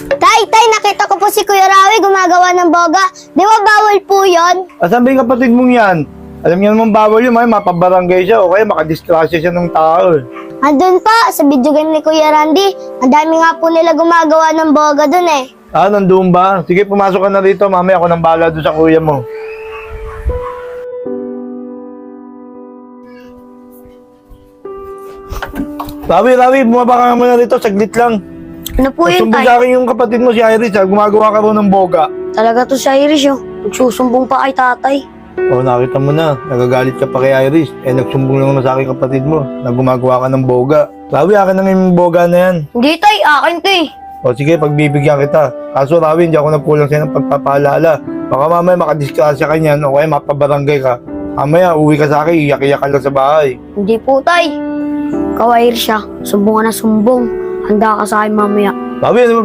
Tay, nakita ko po si Kuya Rawi gumagawa ng boga. Di ba bawal po yun? Asan ba yung kapatid mong yan? Alam niyo naman bawal yun, may mapabarangay siya o kaya makadiskrasya siya ng tao. Andun pa, sa video game ni Kuya Randy. Ang dami nga po nila gumagawa ng boga dun eh. Ah, nandoon ba? Sige, pumasok ka na rito. Mamaya ako nang bahala doon sa kuya mo. Rawi, bumaba ka nga muna rito. Saglit lang. Ano po yun, Nagsumbong tay? sa akin yung kapatid mo, si Iris. Gumagawa ka rin ng boga. Talaga to si Irish oh. Nagsusumbong pa kay tatay. Oh, nakita mo na. Nagagalit ka pa kay Iris. Nagsumbong lang na sa akin kapatid mo na gumagawa ka ng boga. Rawi, akin na yung boga na yan. Hindi tay, akin to eh. O sige, pagbibigyan kita. Kaso Rawi, hindi ako nagkulang sa'yo ng pagpapaalala. Baka mamaya makadiskrasya ka niyan o kaya mapabarangay ka. Mamaya, uwi ka sa akin, iyak-iyak ka lang sa bahay. Hindi po tay. Ikaw Irish ah. Sumbong ka na sumbong. Handa ka sa akin mamaya. Rawi, ano ba